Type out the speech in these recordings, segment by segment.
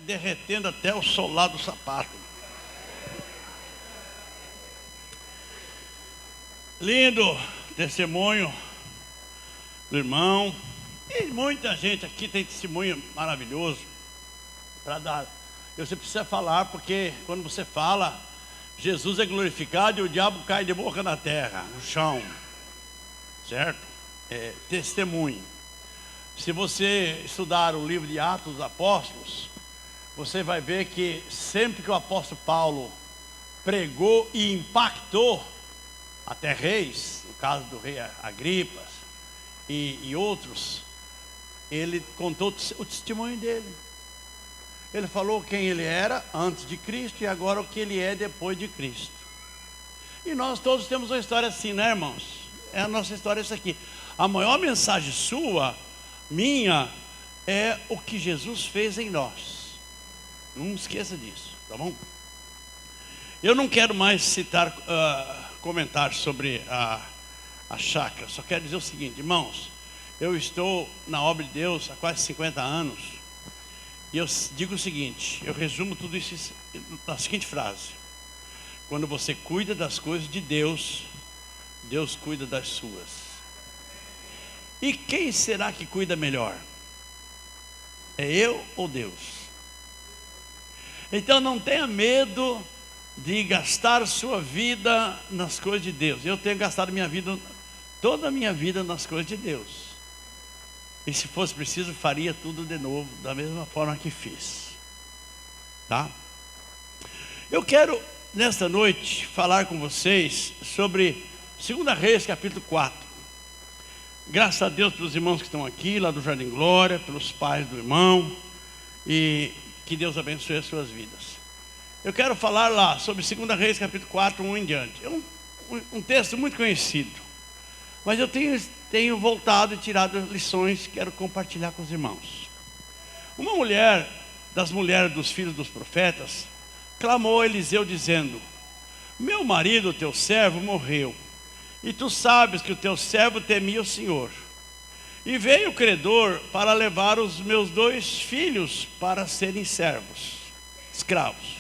derretendo até o solado do sapato. Lindo testemunho do irmão. E muita gente aqui tem testemunho maravilhoso para dar. Você precisa falar, porque quando você fala, Jesus é glorificado e o diabo cai de boca na terra, no chão. Certo? Testemunho. Se você estudar o livro de Atos dos Apóstolos, você vai ver que sempre que o apóstolo Paulo pregou e impactou até reis, no caso do rei Agripa e outros, ele contou o testemunho dele. Ele falou quem ele era antes de Cristo e agora o que ele é depois de Cristo. E nós todos temos uma história assim, né, irmãos? É a nossa história essa aqui. A maior mensagem sua, minha, é o que Jesus fez em nós. Não esqueça disso, tá bom? Eu não quero mais citar comentários sobre a chácara. Só quero dizer o seguinte, irmãos. Eu estou na obra de Deus há quase 50 anos. E eu digo o seguinte, eu resumo tudo isso na seguinte frase: quando você cuida das coisas de Deus, Deus cuida das suas. E quem será que cuida melhor? É eu ou Deus? Então não tenha medo de gastar sua vida nas coisas de Deus. Eu tenho gastado minha vida, toda a minha vida nas coisas de Deus. E se fosse preciso, faria tudo de novo, da mesma forma que fiz. Tá? Eu quero, nesta noite, falar com vocês sobre 2 Reis, capítulo 4. Graças a Deus pelos irmãos que estão aqui, lá do Jardim Glória, pelos pais do irmão. E que Deus abençoe as suas vidas. Eu quero falar lá sobre 2 Reis, capítulo 4, 1 em diante. É um texto muito conhecido. Mas eu tenho voltado e tirado lições, quero compartilhar com os irmãos. Uma mulher, das mulheres dos filhos dos profetas, clamou a Eliseu dizendo: meu marido, teu servo, morreu, e tu sabes que o teu servo temia o Senhor. E veio o credor para levar os meus 2 filhos para serem servos, escravos.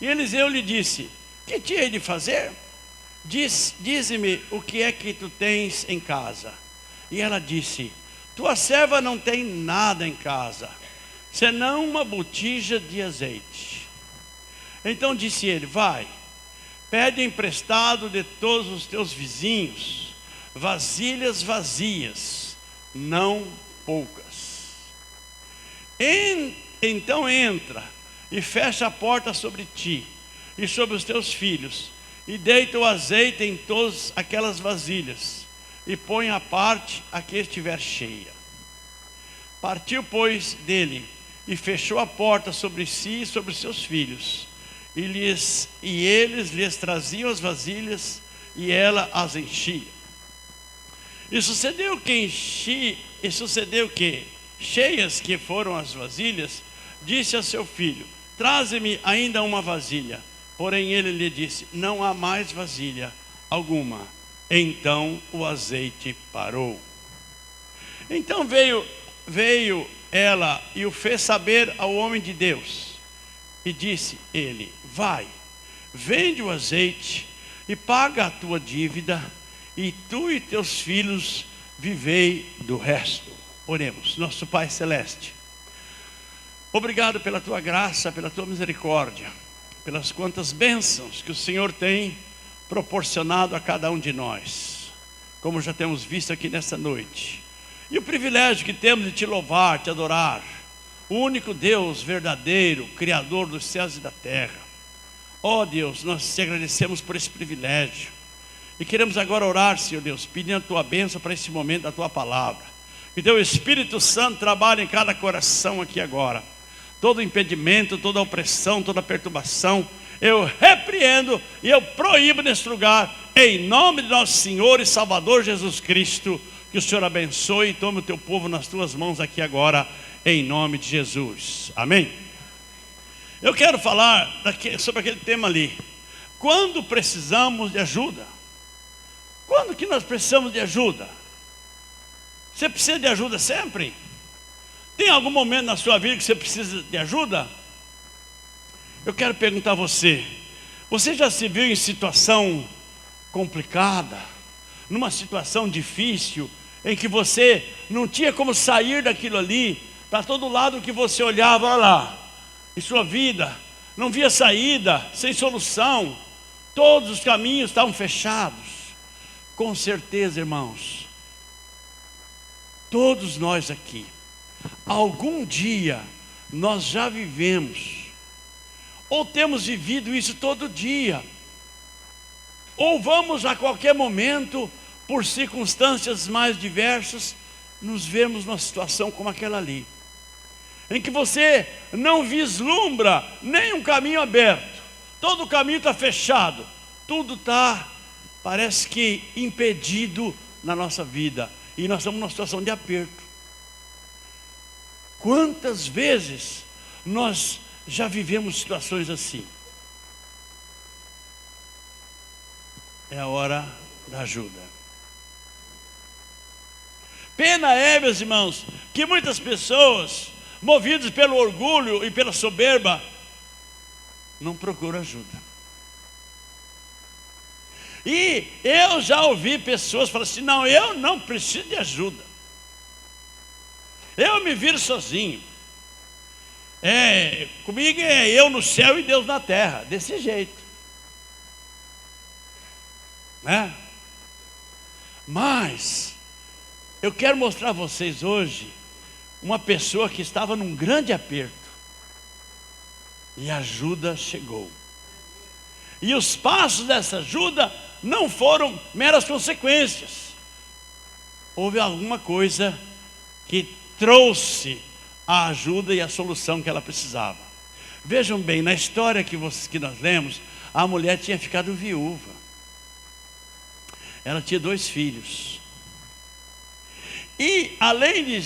E Eliseu lhe disse: que te hei de fazer? Dize-me o que é que tu tens em casa. E ela disse: tua serva não tem nada em casa, senão uma botija de azeite. Então disse ele: vai, pede emprestado de todos os teus vizinhos vasilhas vazias, não poucas. Então entra e fecha a porta sobre ti e sobre os teus filhos, e deita o azeite em todas aquelas vasilhas, e põe à parte a que estiver cheia. Partiu, pois, dele, e fechou a porta sobre si e sobre seus filhos, e eles lhes traziam as vasilhas, e ela as enchia. E sucedeu que, cheias que foram as vasilhas, disse a seu filho: traze-me ainda uma vasilha. Porém ele lhe disse: não há mais vasilha alguma. Então o azeite parou. Então veio ela e o fez saber ao homem de Deus. E disse ele: vai, vende o azeite e paga a tua dívida, e tu e teus filhos vivei do resto. Oremos. Nosso Pai Celeste, obrigado pela tua graça, pela tua misericórdia, pelas quantas bênçãos que o Senhor tem proporcionado a cada um de nós, como já temos visto aqui nesta noite. E o privilégio que temos de te louvar, te adorar, o único Deus verdadeiro, Criador dos céus e da terra. Ó Deus, nós te agradecemos por esse privilégio. E queremos agora orar, Senhor Deus, pedindo a tua bênção para esse momento da tua palavra. Que teu Espírito Santo trabalhe em cada coração aqui agora. Todo impedimento, toda opressão, toda perturbação, eu repreendo e eu proíbo nesse lugar, em nome de nosso Senhor e Salvador Jesus Cristo. Que o Senhor abençoe e tome o teu povo nas tuas mãos aqui agora, em nome de Jesus. Amém? Eu quero falar sobre aquele tema ali. Quando precisamos de ajuda? Quando que nós precisamos de ajuda? Você precisa de ajuda sempre? Tem algum momento na sua vida que você precisa de ajuda? Eu quero perguntar a você: você já se viu em situação complicada, numa situação difícil, em que você não tinha como sair daquilo ali? Para todo lado que você olhava, olha lá, em sua vida, não via saída, sem solução, todos os caminhos estavam fechados. Com certeza, irmãos, todos nós aqui, algum dia nós já vivemos, ou temos vivido isso todo dia, ou vamos a qualquer momento, por circunstâncias mais diversas, nos vemos numa situação como aquela ali, em que você não vislumbra nem um caminho aberto, todo o caminho está fechado, tudo está, parece que impedido na nossa vida, e nós estamos numa situação de aperto. Quantas vezes nós já vivemos situações assim? É a hora da ajuda. Pena é, meus irmãos, que muitas pessoas, movidas pelo orgulho e pela soberba, não procuram ajuda. E eu já ouvi pessoas falar assim: não, eu não preciso de ajuda, eu me viro sozinho, comigo é eu no céu e Deus na terra, desse jeito, né? Mas eu quero mostrar a vocês hoje uma pessoa que estava num grande aperto, e a ajuda chegou. E os passos dessa ajuda não foram meras consequências. Houve alguma coisa que trouxe a ajuda e a solução que ela precisava. Vejam bem, na história que nós lemos, a mulher tinha ficado viúva. Ela tinha 2 filhos. E além de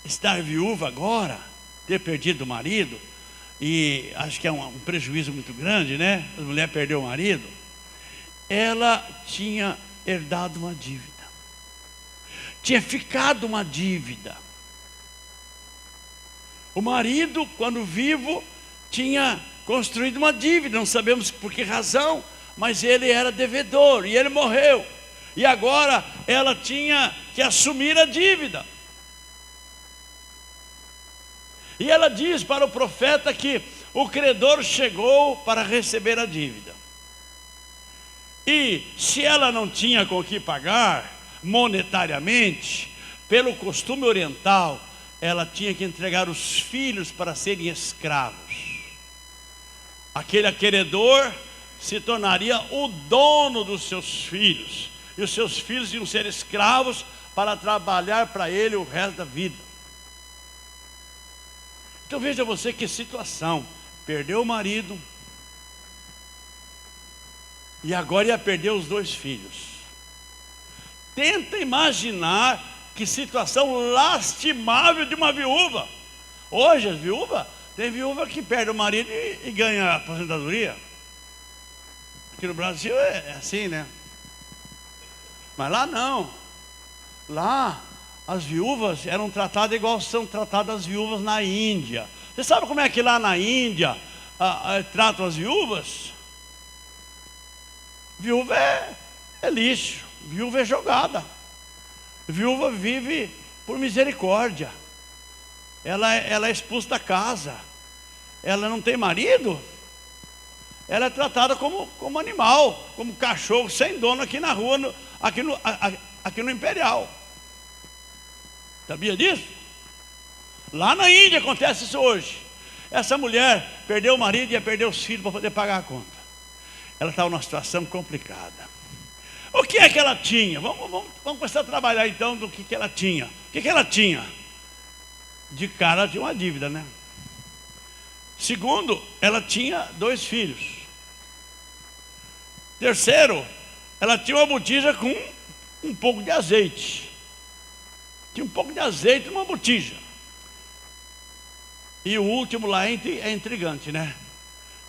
estar viúva agora, ter perdido o marido, e acho que é um prejuízo muito grande, né? A mulher perdeu o marido. Ela tinha herdado uma dívida, tinha ficado uma dívida. O marido, quando vivo, tinha construído uma dívida, não sabemos por que razão, mas ele era devedor e ele morreu. E agora ela tinha que assumir a dívida. E ela diz para o profeta que o credor chegou para receber a dívida. E se ela não tinha com o que pagar monetariamente, pelo costume oriental, ela tinha que entregar os filhos para serem escravos. Aquele acreedor se tornaria o dono dos seus filhos, e os seus filhos iam ser escravos para trabalhar para ele o resto da vida. Então veja você que situação: perdeu o marido e agora ia perder os 2 filhos. Tenta imaginar que situação lastimável de uma viúva. Hoje as viúvas, tem viúva que perde o marido e ganha aposentadoria. Aqui no Brasil é assim, né? Mas lá não. Lá as viúvas eram tratadas igual são tratadas as viúvas na Índia. Você sabe como é que lá na Índia tratam as viúvas? Viúva é lixo, viúva é jogada. Viúva vive por misericórdia. Ela é expulsa da casa. Ela não tem marido. Ela é tratada como animal, como cachorro sem dono aqui na rua, aqui no Imperial. Sabia disso? Lá na Índia acontece isso hoje. Essa mulher perdeu o marido e ia perder os filhos para poder pagar a conta. Ela estava numa situação complicada. O que é que ela tinha? Vamos começar a trabalhar então do que ela tinha. O que ela tinha? De cara de uma dívida, né? Segundo, ela tinha 2 filhos. Terceiro, ela tinha uma botija com um pouco de azeite. Tinha um pouco de azeite numa botija. E o último lá é intrigante, né?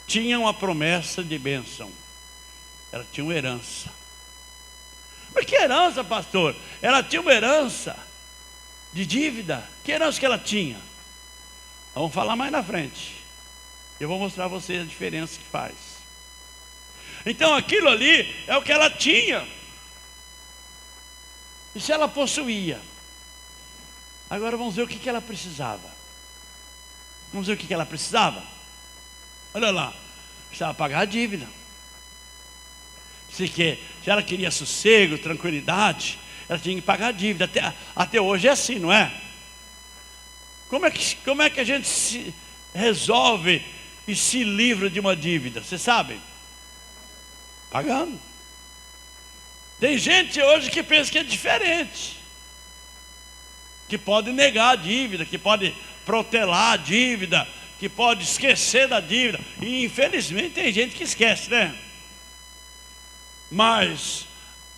Tinha uma promessa de bênção. Ela tinha uma herança. Mas que herança, pastor? Ela tinha uma herança de dívida. Que herança que ela tinha? Vamos falar mais na frente. Eu vou mostrar a vocês a diferença que faz. Então aquilo ali é o que ela tinha. Isso ela possuía. Agora vamos ver o que ela precisava. Vamos ver o que ela precisava. Olha lá, precisava pagar a dívida. Se ela queria sossego, tranquilidade, ela tinha que pagar a dívida. Até hoje é assim, não é? Como é que a gente se resolve e se livra de uma dívida? Você sabe? Pagando. Tem gente hoje que pensa que é diferente, que pode negar a dívida, que pode protelar a dívida, que pode esquecer da dívida. E infelizmente tem gente que esquece, né? Mas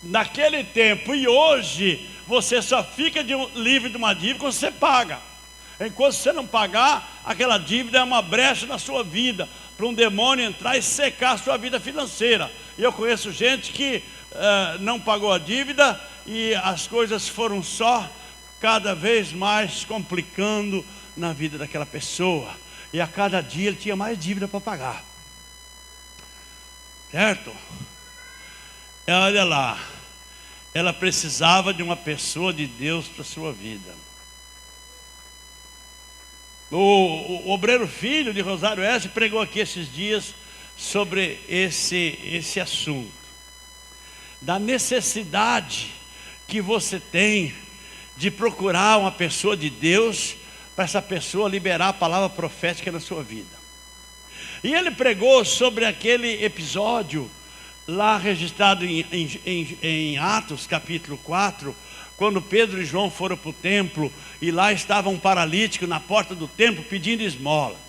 naquele tempo e hoje, você só fica livre de uma dívida quando você paga. Enquanto você não pagar, aquela dívida é uma brecha na sua vida, para um demônio entrar e secar a sua vida financeira. E eu conheço gente que não pagou a dívida e as coisas foram só cada vez mais complicando na vida daquela pessoa. E a cada dia ele tinha mais dívida para pagar. Certo? Olha lá, ela precisava de uma pessoa de Deus para a sua vida. O obreiro filho de Rosário Oeste pregou aqui esses dias sobre esse assunto, da necessidade que você tem de procurar uma pessoa de Deus, para essa pessoa liberar a palavra profética na sua vida. E ele pregou sobre aquele episódio lá registrado em Atos capítulo 4, quando Pedro e João foram para o templo, e lá estava um paralítico na porta do templo pedindo esmola.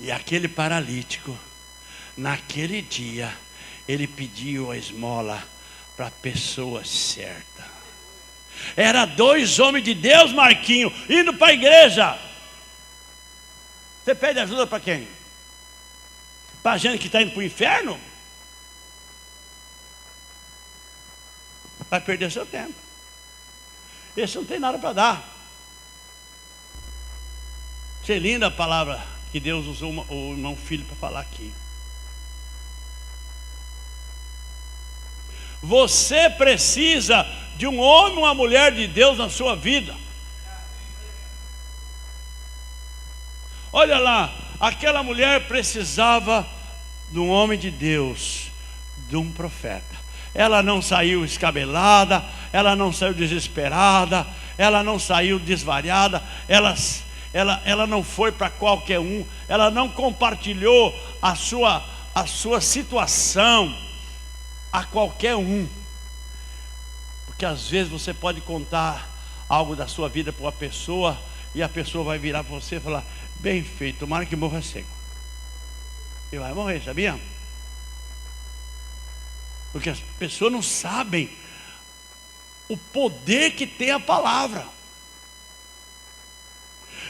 E aquele paralítico, naquele dia, ele pediu a esmola para a pessoa certa. Era 2 homens de Deus, Marquinho, indo para a igreja. Você pede ajuda para quem? Para gente que está indo para o inferno? Vai perder seu tempo. Esse não tem nada para dar. Achei linda a palavra que Deus usou o irmão Filho para falar aqui. Você precisa de um homem ou uma mulher de Deus na sua vida. Olha lá, aquela mulher precisava de um homem de Deus, de um profeta. Ela não saiu escabelada, ela não saiu desesperada, ela não saiu desvariada, ela não foi para qualquer um, ela não compartilhou a sua situação a qualquer um. Porque às vezes você pode contar algo da sua vida para uma pessoa, e a pessoa vai virar para você e falar: bem feito, tomara que morra seco. E vai morrer, sabia? Porque as pessoas não sabem o poder que tem a palavra.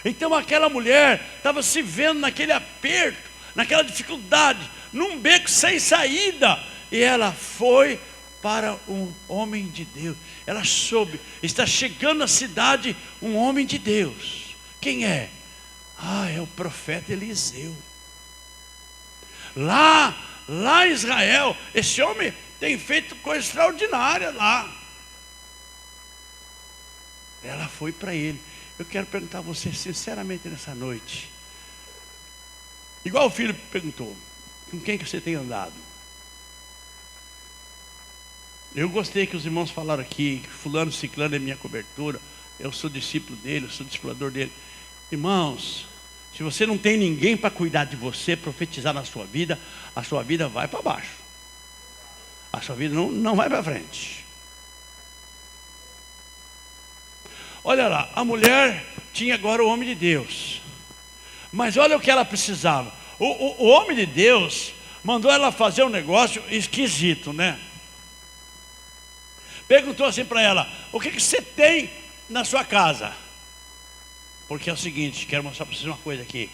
Então aquela mulher estava se vendo naquele aperto, naquela dificuldade, num beco sem saída, e ela foi para um homem de Deus. Ela soube, está chegando na cidade um homem de Deus. Quem é? É o profeta Eliseu. Lá em Israel, esse homem tem feito coisa extraordinária lá. Ela foi para ele. Eu quero perguntar a você sinceramente nessa noite, igual o filho perguntou: com quem que você tem andado? Eu gostei que os irmãos falaram aqui que fulano, ciclano é minha cobertura, eu sou discípulo dele, eu sou discipulador dele. Irmãos, se você não tem ninguém para cuidar de você, profetizar na sua vida, a sua vida vai para baixo. A sua vida não vai para frente. Olha lá, a mulher tinha agora o homem de Deus. Mas olha o que ela precisava. O homem de Deus mandou ela fazer um negócio esquisito, né? Perguntou assim para ela: o que você tem na sua casa? Porque é o seguinte, quero mostrar para vocês uma coisa aqui.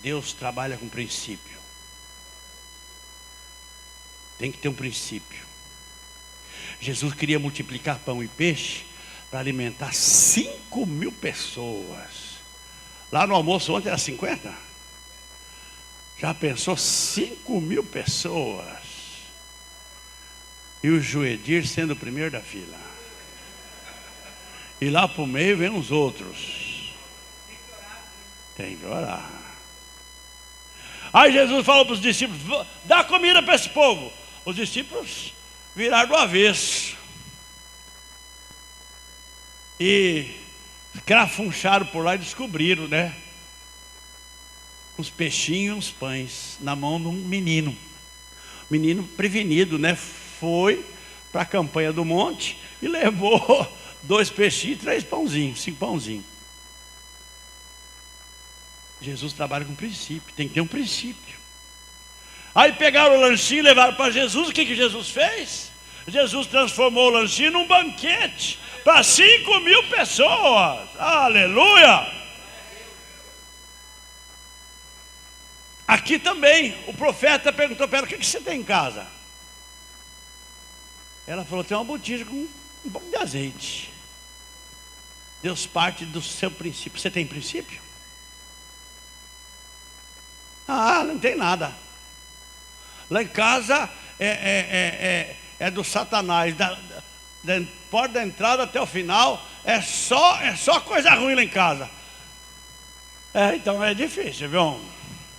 Deus trabalha com princípio. Tem que ter um princípio. Jesus queria multiplicar pão e peixe para alimentar 5.000 pessoas. Lá no almoço ontem era 50. Já pensou 5.000 pessoas? E o Joedir sendo o primeiro da fila. E lá para o meio vem os outros. Tem que orar. Aí Jesus falou para os discípulos: dá comida para esse povo. Os discípulos viraram do avesso. E crafuncharam por lá e descobriram, né? Uns peixinhos e uns pães na mão de um menino. Menino prevenido, né? Foi para a campanha do monte e levou 2 peixinhos e 3 pãozinhos, 5 pãozinhos. Jesus trabalha com princípio, tem que ter um princípio. Aí pegaram o lanchinho e levaram para Jesus. O que Jesus fez? Jesus transformou o lanchinho num banquete para 5.000 pessoas. Aleluia! Aqui também o profeta perguntou para ela: o que você tem em casa? Ela falou: tem uma botija com um pouco de azeite. Deus parte do seu princípio. Você tem princípio? Ah, não tem nada. Lá em casa é do Satanás, da porta da entrada até o final, é só coisa ruim lá em casa. Então é difícil, viu?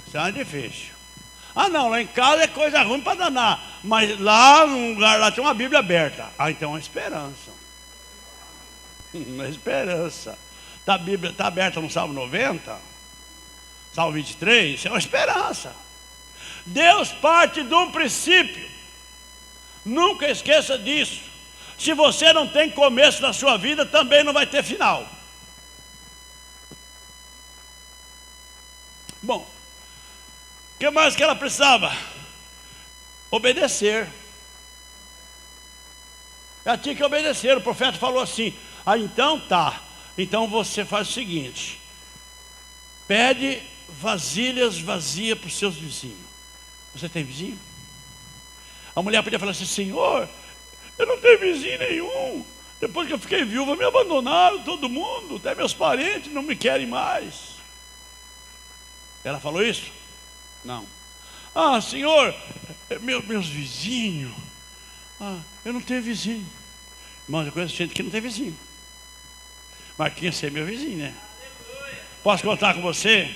Isso é difícil. Ah não, lá em casa é coisa ruim para danar, mas lá no lugar lá tem uma Bíblia aberta. Então é uma esperança. Uma esperança. A Bíblia está aberta no Salmo 90, Salmo 23, é uma esperança. Deus parte de um princípio. Nunca esqueça disso. Se você não tem começo na sua vida, também não vai ter final. Bom, o que mais que ela precisava? Obedecer. Ela tinha que obedecer. O profeta falou assim: então tá, então você faz o seguinte: pede vasilhas vazias para os seus vizinhos. Você tem vizinho? A mulher podia falar assim: Senhor, eu não tenho vizinho nenhum. Depois que eu fiquei viúva, me abandonaram todo mundo. Até meus parentes não me querem mais. Ela falou isso? Não. Ah, Senhor, meus vizinhos. Eu não tenho vizinho. Irmãos, eu conheço gente que não tem vizinho. Marquinhos, você é meu vizinho, né? Posso contar com você?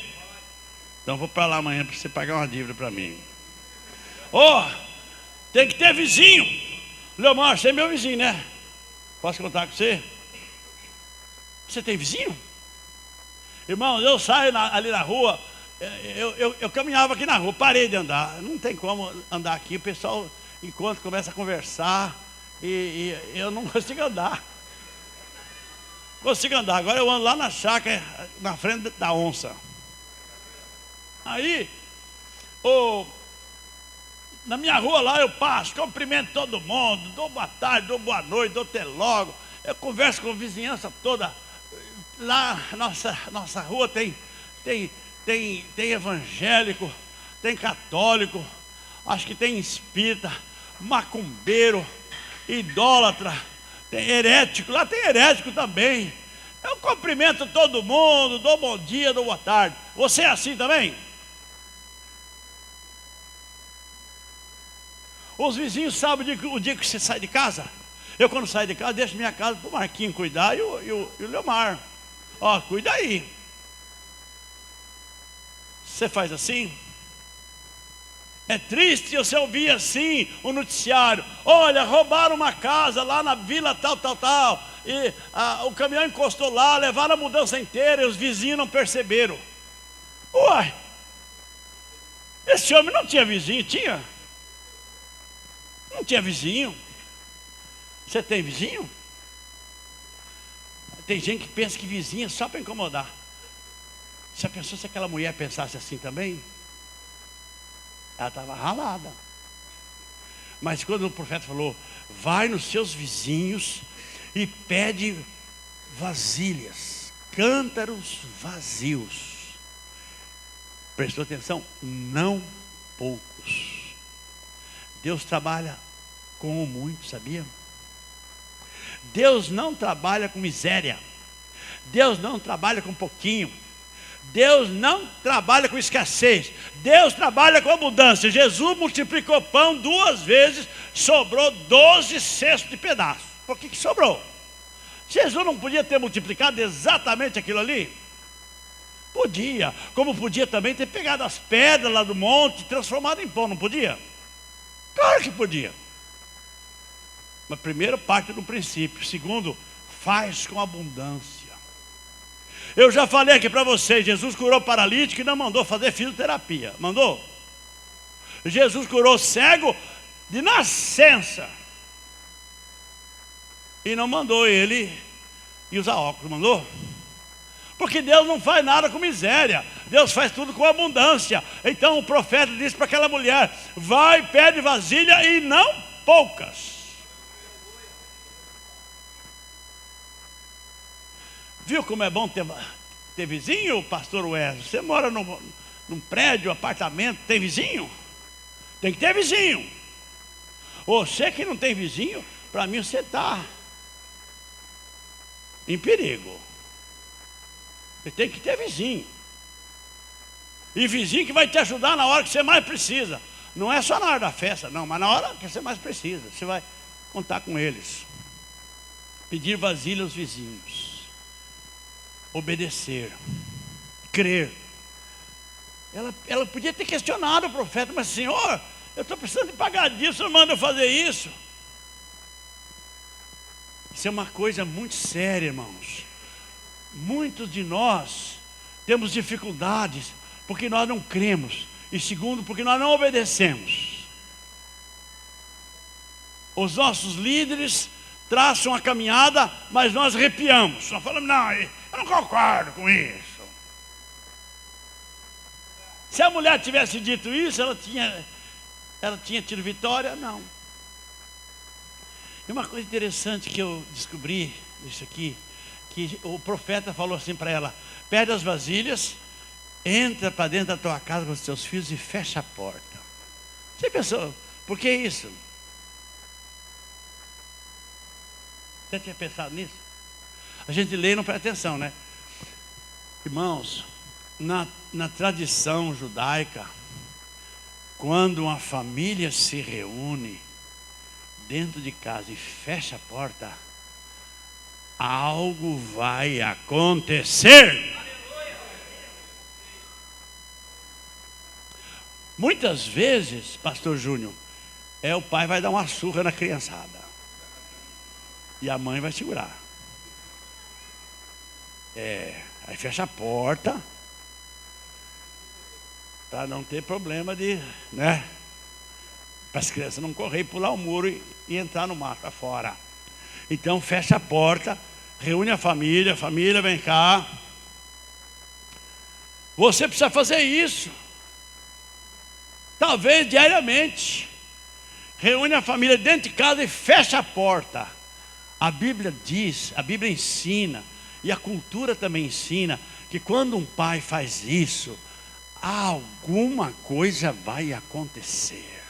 Então vou para lá amanhã para você pagar uma dívida para mim. Tem que ter vizinho. Leomar, você é meu vizinho, né? Posso contar com você? Você tem vizinho? Irmãos, eu saio ali na rua. Eu caminhava aqui na rua, parei de andar. Não tem como andar aqui. O pessoal, enquanto começa a conversar, e eu não consigo andar. Consigo andar. Agora eu ando lá na chácara, na frente da onça. Aí, na minha rua lá eu passo, cumprimento todo mundo, dou boa tarde, dou boa noite, dou até logo. Eu converso com a vizinhança toda. Lá, nossa rua tem evangélico, tem católico, acho que tem espírita, macumbeiro, idólatra, tem herético, lá tem herético também. Eu cumprimento todo mundo, dou bom dia, dou boa tarde. Você é assim também? Os vizinhos sabem o dia que você sai de casa? Eu, quando saio de casa, deixo minha casa para o Marquinhos cuidar e o Leomar. Cuida aí. Você faz assim? É triste você ouvir assim o noticiário: olha, roubaram uma casa lá na vila tal, e o caminhão encostou lá, levaram a mudança inteira e os vizinhos não perceberam. Uai, esse homem não tinha vizinho, tinha? Não tinha vizinho. Você tem vizinho? Tem gente que pensa que vizinho é só para incomodar. Já pensou se aquela mulher pensasse assim também? Ela estava ralada. Mas quando o profeta falou: vai nos seus vizinhos e pede vasilhas, cântaros vazios. Prestou atenção? Não poucos. Deus trabalha com muito, sabia? Deus não trabalha com miséria. Deus não trabalha com pouquinho. Deus não trabalha com escassez. Deus trabalha com abundância. Jesus multiplicou pão 2 vezes, sobrou 12 cestos de pedaço. Por que sobrou? Jesus não podia ter multiplicado exatamente aquilo ali? Podia. Como podia também ter pegado as pedras lá do monte e transformado em pão, não podia? Claro que podia. Mas primeiro parte do princípio. Segundo, faz com abundância. Eu já falei aqui para vocês, Jesus curou paralítico e não mandou fazer fisioterapia. Mandou? Jesus curou cego de nascença. E não mandou ele usar óculos, mandou? Porque Deus não faz nada com miséria. Deus faz tudo com abundância. Então o profeta disse para aquela mulher: vai, pede vasilha e não poucas. Viu como é bom ter vizinho, pastor Wesley? Você mora num prédio, apartamento, tem vizinho? Tem que ter vizinho. Você que não tem vizinho, para mim você está em perigo. Você tem que ter vizinho. E vizinho que vai te ajudar na hora que você mais precisa. Não é só na hora da festa, não, mas na hora que você mais precisa. Você vai contar com eles. Pedir vasilha aos vizinhos. Obedecer, crer. Ela podia ter questionado o profeta, mas Senhor, eu estou precisando de pagar disso, não manda eu fazer isso. Isso é uma coisa muito séria, irmãos. Muitos de nós temos dificuldades porque nós não cremos, e segundo, porque nós não obedecemos. Os nossos líderes traçam a caminhada, mas nós arrepiamos. Nós falamos, não, eu não concordo com isso. Se a mulher tivesse dito isso, ela tinha tido vitória? Não. E uma coisa interessante que eu descobri nisso aqui, que o profeta falou assim para ela: pega as vasilhas, entra para dentro da tua casa com os teus filhos e fecha a porta. Você pensou, por que isso? Você tinha pensado nisso? A gente lê e não presta atenção, né? Irmãos, na tradição judaica, quando uma família se reúne dentro de casa e fecha a porta, algo vai acontecer. Muitas vezes, pastor Júnior, o pai vai dar uma surra na criançada e a mãe vai segurar. Aí fecha a porta para não ter problema de, né? Para as crianças não correr e pular o muro e entrar no mato afora. Então fecha a porta, reúne a família vem cá. Você precisa fazer isso. Talvez diariamente. Reúne a família dentro de casa e fecha a porta. A Bíblia diz, a Bíblia ensina, e a cultura também ensina, que quando um pai faz isso, alguma coisa vai acontecer.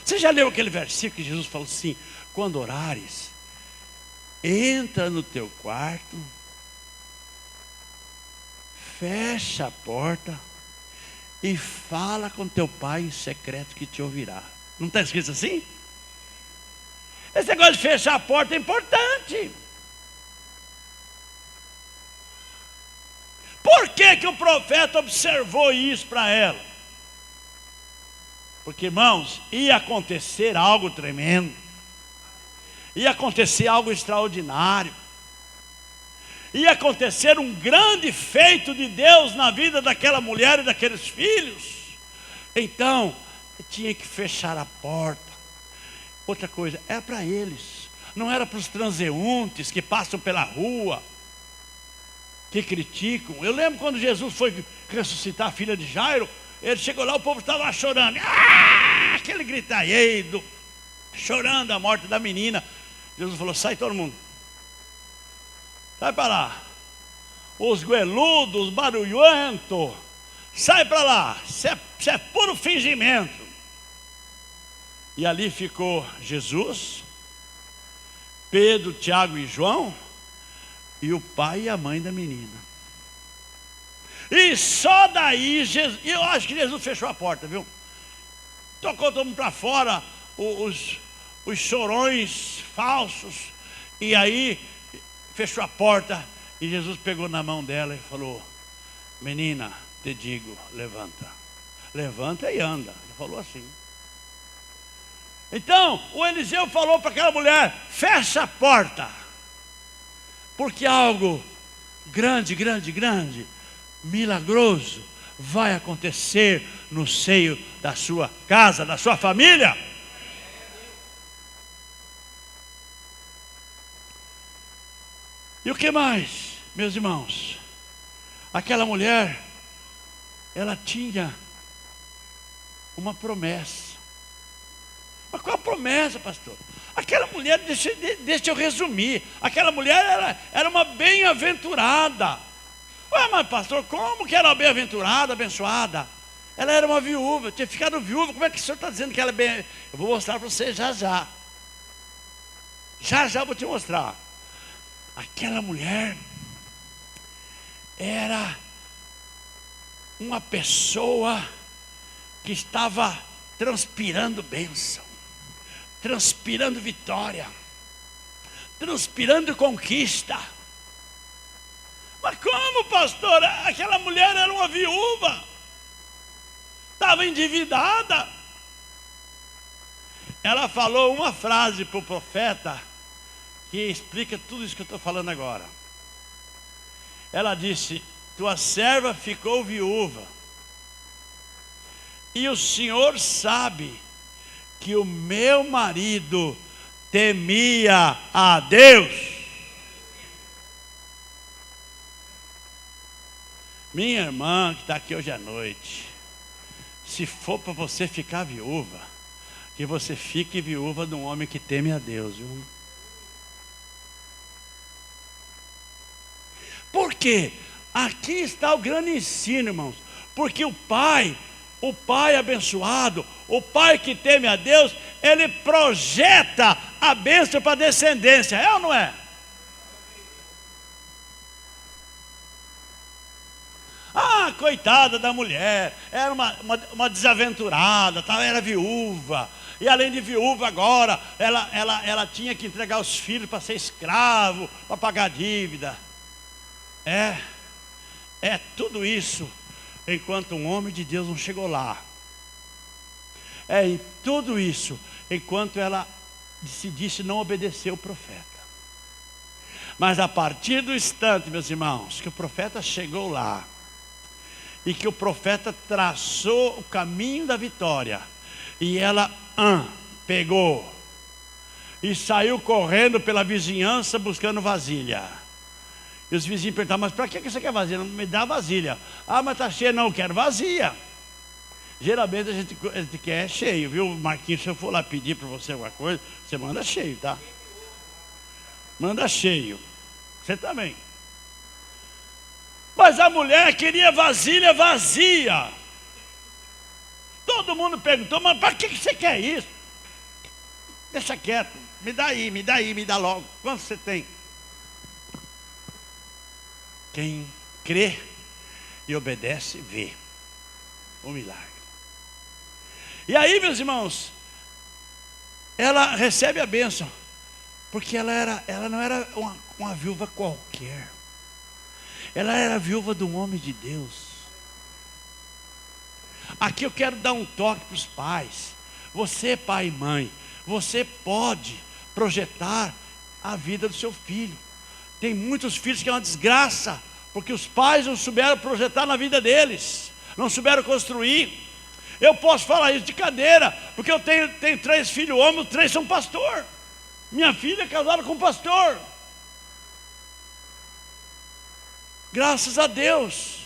Você já leu aquele versículo que Jesus falou assim: quando orares, entra no teu quarto, fecha a porta e fala com teu pai em secreto que te ouvirá. Não está escrito assim? Esse negócio de fechar a porta é importante. Por que o profeta observou isso para ela? Porque, irmãos, ia acontecer algo tremendo. Ia acontecer algo extraordinário. Ia acontecer um grande feito de Deus na vida daquela mulher e daqueles filhos. Então, tinha que fechar a porta. Outra coisa, era para eles. Não era para os transeuntes que passam pela rua, que criticam. Eu lembro quando Jesus foi ressuscitar a filha de Jairo. Ele chegou lá, o povo estava lá chorando. Aquele gritalheido, chorando a morte da menina. Jesus falou: sai todo mundo. Sai para lá. Os gueludos, os barulhentos, sai para lá. Isso é puro fingimento. E ali ficou Jesus, Pedro, Tiago e João, e o pai e a mãe da menina. E só daí, eu acho que Jesus fechou a porta, viu? Tocou todo mundo para fora, os chorões falsos, e aí fechou a porta, e Jesus pegou na mão dela e falou: menina, te digo, levanta. Levanta e anda. Ele falou assim. Então, o Eliseu falou para aquela mulher: fecha a porta, porque algo grande, milagroso vai acontecer no seio da sua casa, da sua família. E o que mais, meus irmãos? Aquela mulher, ela tinha uma promessa. Mas qual a promessa, pastor? Aquela mulher, deixa eu resumir. Aquela mulher era uma bem-aventurada. Ué, mas pastor, como que era uma bem-aventurada, abençoada? Ela era uma viúva, tinha ficado viúva. Como é que o senhor está dizendo que ela é bem? Eu vou mostrar para você já. Já vou te mostrar. Aquela mulher era uma pessoa que estava transpirando bênção, transpirando vitória, transpirando conquista. Mas como, pastor? Aquela mulher era uma viúva, estava endividada. Ela falou uma frase para o profeta que explica tudo isso que eu estou falando agora. Ela disse: tua serva ficou viúva, e o Senhor sabe que o meu marido temia a Deus. Minha irmã que está aqui hoje à noite, se for para você ficar viúva, que você fique viúva de um homem que teme a Deus, viu? Por quê? Aqui está o grande ensino, irmãos. Porque o pai abençoado, o pai que teme a Deus, ele projeta a bênção para a descendência, é ou não é? Ah, coitada da mulher, era uma desaventurada, era viúva. E além de viúva agora, ela tinha que entregar os filhos para ser escravo, para pagar dívida. É tudo isso, enquanto um homem de Deus não chegou lá. É em tudo isso, enquanto ela decidisse não obedecer o profeta. Mas a partir do instante, meus irmãos, que o profeta chegou lá, e que o profeta traçou o caminho da vitória, e ela pegou, e saiu correndo pela vizinhança buscando vasilha. E os vizinhos perguntavam: mas para que você quer vasilha? Não me dá vasilha. Ah, mas está cheio. Não, eu quero vazia. Geralmente a gente quer cheio, viu, Marquinhos? Se eu for lá pedir para você alguma coisa, você manda cheio, tá? Manda cheio. Você também. Mas a mulher queria vasilha vazia. Todo mundo perguntou: mas para que você quer isso? Deixa quieto. Me dá aí, me dá logo. Quanto você tem? Quem crê e obedece, vê o milagre. E aí, meus irmãos, ela recebe a bênção, porque ela não era uma viúva qualquer. Ela era viúva de um homem de Deus. Aqui eu quero dar um toque para os pais. Você, pai e mãe, você pode projetar a vida do seu filho. Tem muitos filhos que é uma desgraça, porque os pais não souberam projetar na vida deles, não souberam construir. Eu posso falar isso de cadeira, porque eu tenho 3 filhos homens, 3 são pastor. Minha filha é casada com um pastor. Graças a Deus,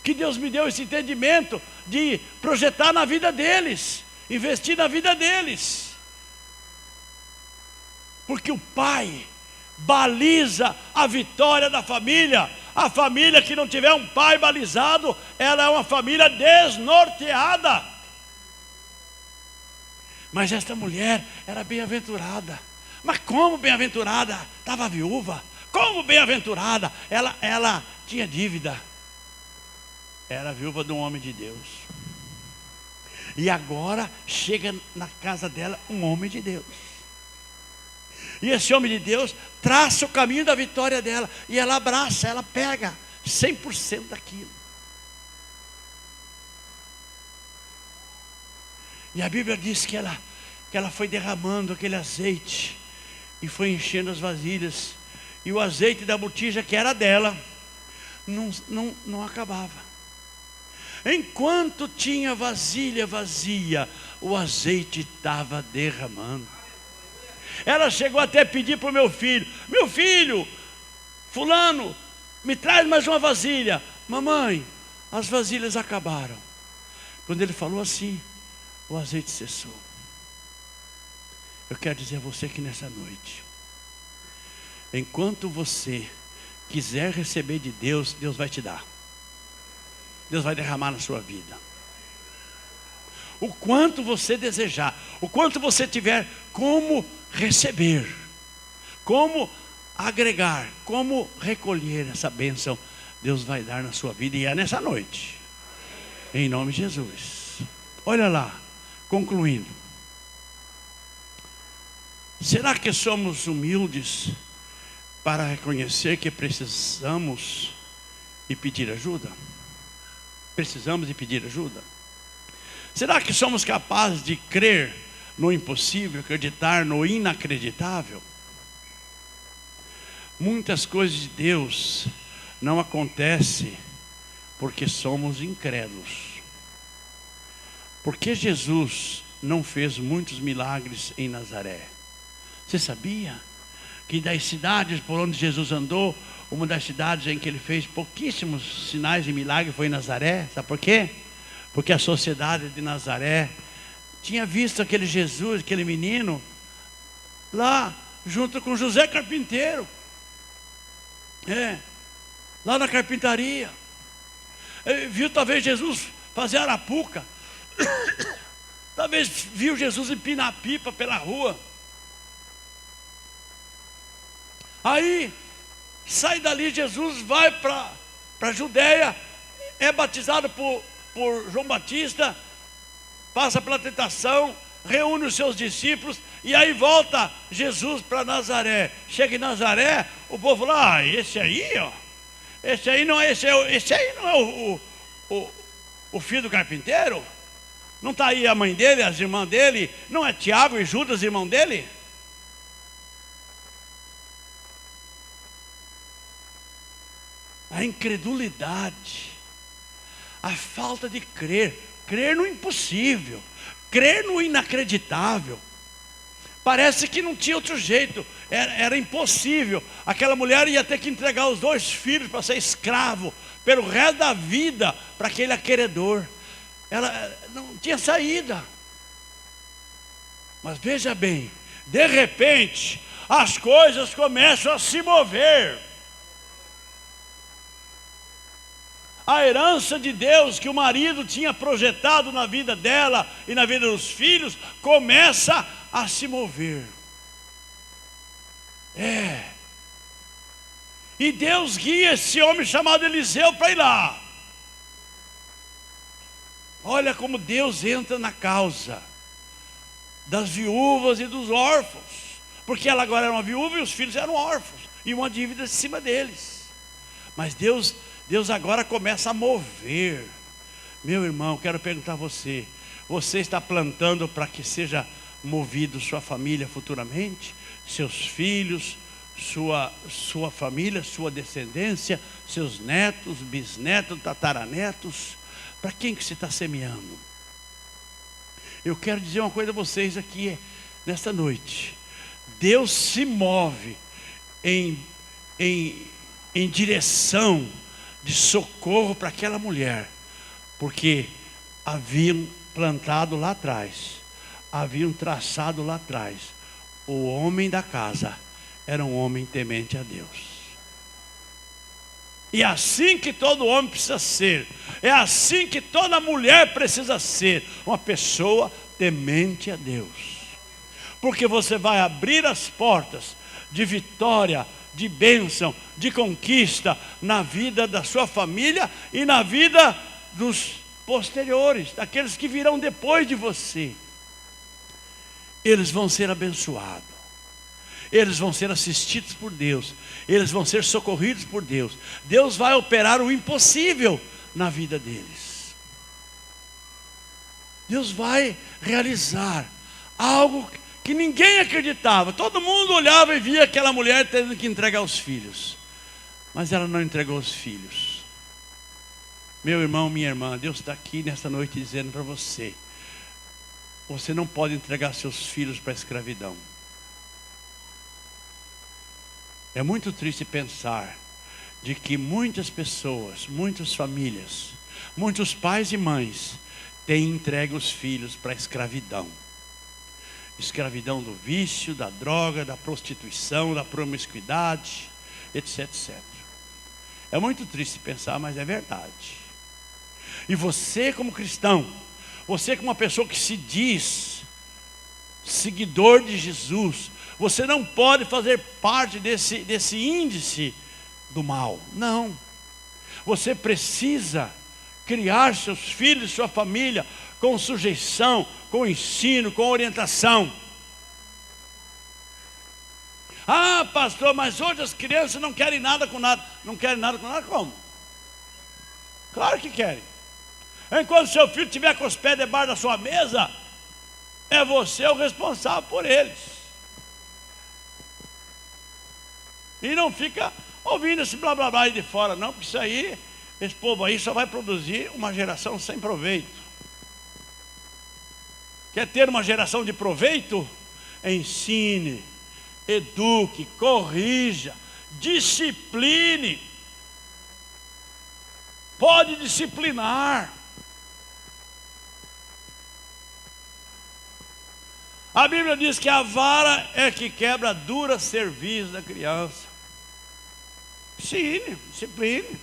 que Deus me deu esse entendimento de projetar na vida deles, investir na vida deles. Porque o pai baliza a vitória da família. A família que não tiver um pai balizado, ela é uma família desnorteada. Mas esta mulher era bem-aventurada. Mas como bem-aventurada? Estava viúva. Como bem-aventurada? Ela tinha dívida. Era viúva de um homem de Deus. E agora chega na casa dela um homem de Deus. E esse homem de Deus traça o caminho da vitória dela. E ela abraça, ela pega 100% daquilo. E a Bíblia diz que ela foi derramando aquele azeite e foi enchendo as vasilhas. E o azeite da botija que era dela não acabava. Enquanto tinha vasilha vazia, o azeite estava derramando. Ela chegou até a pedir para o meu filho, fulano, me traz mais uma vasilha. Mamãe, as vasilhas acabaram. Quando ele falou assim, o azeite cessou. Eu quero dizer a você que nessa noite, enquanto você quiser receber de Deus, Deus vai te dar. Deus vai derramar na sua vida. O quanto você desejar, o quanto você tiver como receber, como agregar, como recolher essa bênção, Deus vai dar na sua vida. E é nessa noite, em nome de Jesus. Olha lá, concluindo. Será que somos humildes para reconhecer que precisamos e pedir ajuda? Precisamos e pedir ajuda? Será que somos capazes de crer no impossível, acreditar no inacreditável? Muitas coisas de Deus não acontecem porque somos incrédulos. Porque Jesus não fez muitos milagres em Nazaré? Você sabia que das cidades por onde Jesus andou, uma das cidades em que ele fez pouquíssimos sinais e milagres foi em Nazaré? Sabe por quê? Porque a sociedade de Nazaré tinha visto aquele Jesus, aquele menino, lá junto com José Carpinteiro. Lá na carpintaria. Ele viu talvez Jesus fazer arapuca. Talvez viu Jesus empinar pipa pela rua. Aí sai dali, Jesus vai para a Judéia, é batizado por João Batista, passa pela tentação, reúne os seus discípulos, e aí volta Jesus para Nazaré. Chega em Nazaré, o povo fala: esse aí não é o filho do carpinteiro? Não está aí a mãe dele, as irmãs dele? Não é Tiago e Judas, irmão dele? A incredulidade, a falta de crer no impossível, crer no inacreditável. Parece que não tinha outro jeito, era impossível. Aquela mulher ia ter que entregar os 2 filhos para ser escravo pelo resto da vida para aquele aqueredor. Ela não tinha saída. Mas veja bem, de repente as coisas começam a se mover. A herança de Deus que o marido tinha projetado na vida dela e na vida dos filhos começa a se mover. E Deus guia esse homem chamado Eliseu para ir lá. Olha como Deus entra na causa das viúvas e dos órfãos. Porque ela agora era uma viúva e os filhos eram órfãos. E uma dívida em cima deles. Mas Deus agora começa a mover. Meu irmão, quero perguntar a você: você está plantando para que seja movido sua família futuramente? Seus filhos, sua família, sua descendência, seus netos, bisnetos, tataranetos? Para quem que você está semeando? Eu quero dizer uma coisa a vocês aqui nesta noite. Deus se move em direção de socorro para aquela mulher, porque haviam plantado lá atrás, haviam traçado lá atrás. O homem da casa era um homem temente a Deus. E é assim que todo homem precisa ser, é assim que toda mulher precisa ser, uma pessoa temente a Deus. porque você vai abrir as portas de vitória, de bênção, de conquista na vida da sua família e na vida dos posteriores, daqueles que virão depois de você. Eles vão ser abençoados, eles vão ser assistidos por Deus, eles vão ser socorridos por Deus. Deus vai operar o impossível na vida deles. Deus vai realizar algo que ninguém acreditava. Todo mundo olhava e via aquela mulher tendo que entregar os filhos, mas ela não entregou os filhos. Meu irmão, minha irmã, Deus está aqui nessa noite dizendo para você: você não pode entregar seus filhos para a escravidão. É muito triste pensar de que muitas pessoas, muitas famílias, muitos pais e mães têm entregue os filhos para a escravidão. Escravidão do vício, da droga, da prostituição, da promiscuidade, etc, etc. É muito triste pensar, mas é verdade. E você como cristão, você como uma pessoa que se diz seguidor de Jesus, você não pode fazer parte desse índice do mal. Não. Você precisa criar seus filhos, sua família, com sujeição, com ensino, com orientação. Ah, pastor, mas hoje as crianças não querem nada com nada. Não querem nada com nada como? Claro que querem. Enquanto seu filho estiver com os pés debaixo da sua mesa, é você o responsável por eles. E não fica ouvindo esse blá blá blá aí de fora, não, porque isso aí, esse povo aí só vai produzir uma geração sem proveito. Quer ter uma geração de proveito? Ensine, eduque, corrija, discipline. Pode disciplinar. A Bíblia diz que a vara é que quebra a dura cerviz da criança. Ensine, discipline.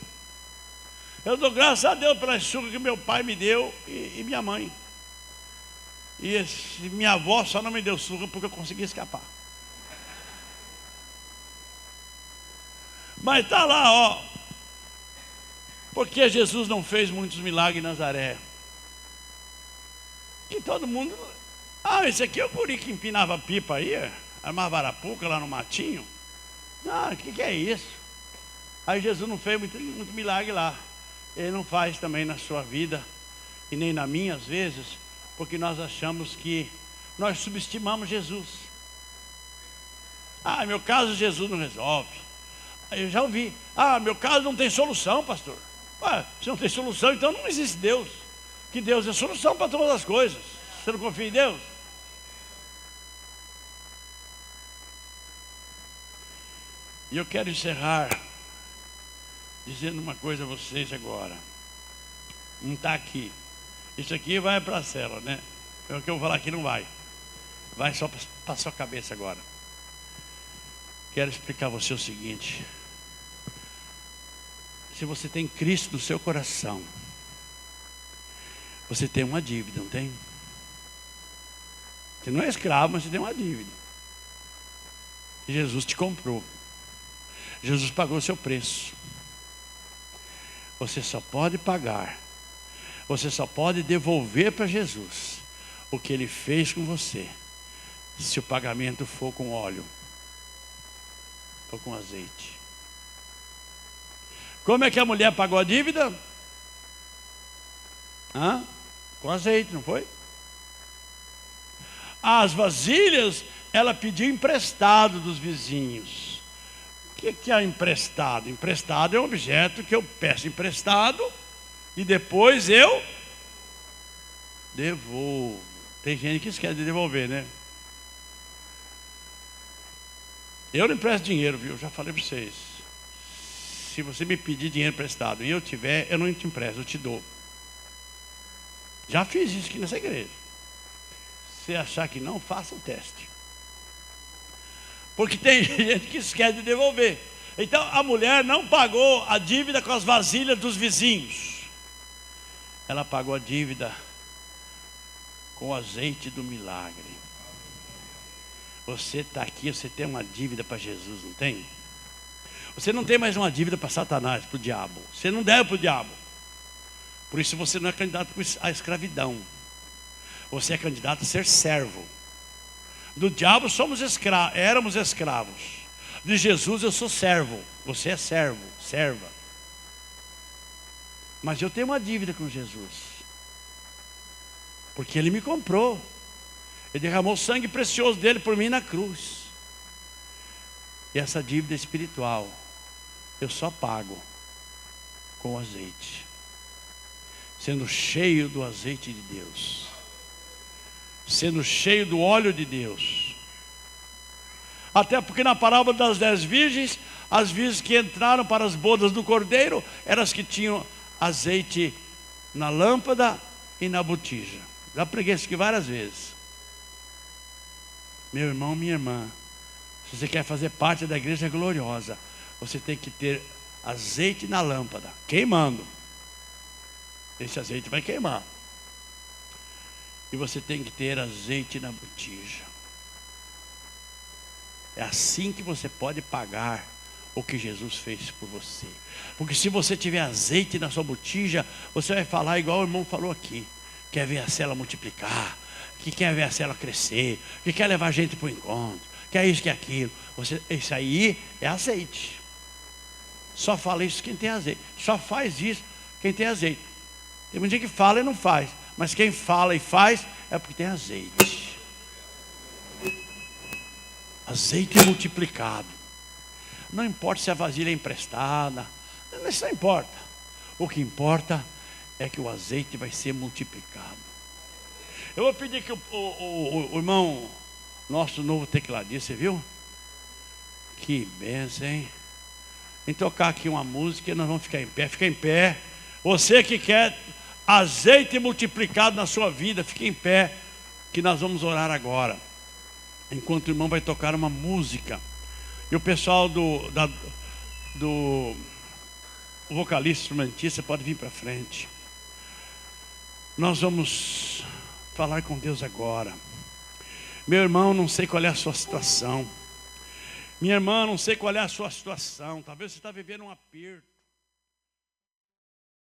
Eu dou graças a Deus pela surra que meu pai me deu e minha mãe. E minha avó só não me deu surra porque eu consegui escapar. Mas está lá, ó. Porque Jesus não fez muitos milagres em Nazaré. E todo mundo... Ah, esse aqui é o guri que empinava pipa aí, armava arapuca lá no matinho. Ah, o que é isso? Aí Jesus não fez muito milagre lá. Ele não faz também na sua vida, e nem na minha às vezes, porque nós achamos que nós subestimamos Jesus. Ah, meu caso Jesus não resolve. Aí eu já ouvi. Ah, meu caso não tem solução, pastor. Ué, se não tem solução, então não existe Deus. Que Deus é solução para todas as coisas. Você não confia em Deus? E eu quero encerrar dizendo uma coisa a vocês agora. Não está aqui. Isso aqui vai para a célula, né? É o que eu vou falar aqui não vai. Vai só para a sua cabeça agora. Quero explicar a você o seguinte. Se você tem Cristo no seu coração, você tem uma dívida, não tem? Você não é escravo, mas você tem uma dívida. Jesus te comprou. Jesus pagou o seu preço. Você só pode pagar, você só pode devolver para Jesus o que Ele fez com você, se o pagamento for com óleo ou com azeite. Como é que a mulher pagou a dívida? Com azeite, não foi? As vasilhas, ela pediu emprestado dos vizinhos. O que é emprestado? Emprestado é um objeto que eu peço emprestado e depois eu devolvo. Tem gente que esquece de devolver, né? Eu não empresto dinheiro, viu? Já falei para vocês. Se você me pedir dinheiro emprestado e eu tiver, eu não te empresto, eu te dou. Já fiz isso aqui nessa igreja. Se achar que não, faça o teste. Porque tem gente que esquece de devolver. Então a mulher não pagou a dívida com as vasilhas dos vizinhos. Ela pagou a dívida com o azeite do milagre. Você está aqui, você tem uma dívida para Jesus, não tem? Você não tem mais uma dívida para Satanás, para o diabo. Você não deve para o diabo. Por isso você não é candidato à escravidão. Você é candidato a ser servo. Do diabo éramos escravos. De Jesus eu sou servo. Você é servo, serva. Mas eu tenho uma dívida com Jesus. Porque Ele me comprou. Ele derramou o sangue precioso dele por mim na cruz. E essa dívida espiritual eu só pago com azeite, sendo cheio do azeite de Deus, sendo cheio do óleo de Deus. Até porque na parábola das 10 virgens, as virgens que entraram para as bodas do Cordeiro eram as que tinham azeite na lâmpada e na botija. Já preguei isso aqui várias vezes. Meu irmão, minha irmã, se você quer fazer parte da igreja gloriosa, você tem que ter azeite na lâmpada, queimando. Esse azeite vai queimar. E você tem que ter azeite na botija. É assim que você pode pagar o que Jesus fez por você. Porque se você tiver azeite na sua botija, você vai falar igual o irmão falou aqui. Quer ver a célula multiplicar, que quer ver a célula crescer, que quer levar gente para o encontro, quer isso, quer aquilo. Isso aí é azeite. Só fala isso quem tem azeite. Só faz isso quem tem azeite. Tem muita gente que fala e não faz. Mas quem fala e faz é porque tem azeite. Azeite multiplicado. Não importa se a vasilha é emprestada. Isso não importa. O que importa é que o azeite vai ser multiplicado. Eu vou pedir que o irmão, nosso novo tecladista, você viu? Que bênção, hein? Em tocar aqui uma música e nós vamos ficar em pé. Fica em pé. Você que quer azeite multiplicado na sua vida, fique em pé, que nós vamos orar agora. Enquanto o irmão vai tocar uma música. E o pessoal do vocalista, instrumentista, pode vir para frente. Nós vamos falar com Deus agora. Meu irmão, não sei qual é a sua situação. Minha irmã, não sei qual é a sua situação. Talvez você está vivendo um aperto.